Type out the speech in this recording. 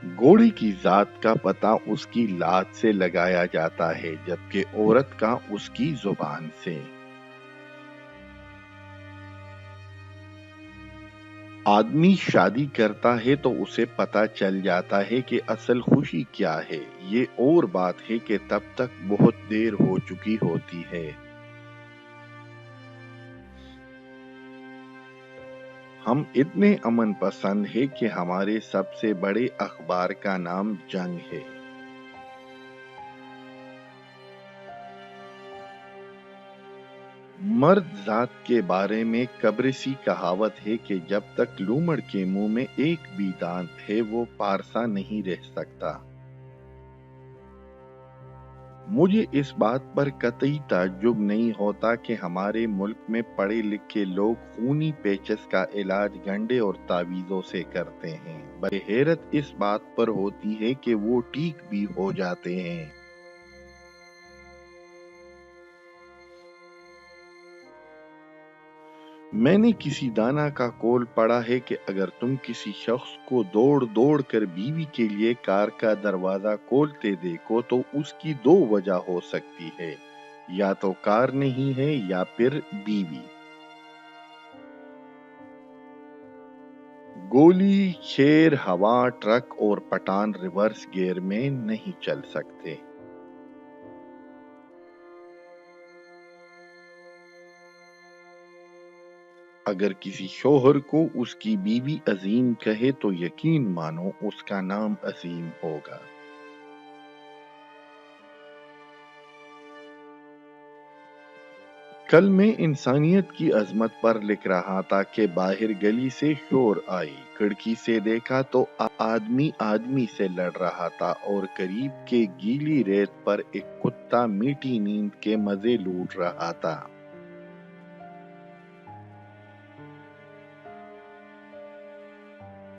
घोड़े की जात का पता उसकी लात से लगाया जाता है, जबकि औरत का उसकी जुबान से। आदमी शादी करता है तो उसे पता चल जाता है कि असल खुशी क्या है। ये और बात है कि तब तक बहुत देर हो चुकी होती है। हम इतने अमन पसंद है कि हमारे सबसे बड़े अखबार का नाम जंग है। मर्द जात के बारे में कब्रिसी कहावत है कि जब तक लूमड़ के मुंह में एक भी दांत है वो पारसा नहीं रह सकता। मुझे इस बात पर कतई ताज्जुब नहीं होता कि हमारे मुल्क में पढ़े लिखे लोग खूनी पेचस का इलाज गंडे और तावीज़ों से करते हैं, बल्कि हैरत इस बात पर होती है कि वो ठीक भी हो जाते हैं। मैंने किसी दाना का कौल पढ़ा है कि अगर तुम किसी शख्स को दौड़ दौड़ कर बीवी के लिए कार का दरवाजा खोलते देखो तो उसकी दो वजह हो सकती है, या तो कार नहीं है या फिर बीवी। गोली, शेर, हवा, ट्रक और पठान रिवर्स गियर में नहीं चल सकते। अगर किसी शौहर को उसकी बीवी अजीम कहे तो यकीन मानो उसका नाम अजीम होगा। कल मैं इंसानियत की अजमत पर लिख रहा था कि बाहर गली से शोर आई, खिड़की से देखा तो आदमी आदमी से लड़ रहा था और करीब के गीली रेत पर एक कुत्ता मीठी नींद के मजे लूट रहा था।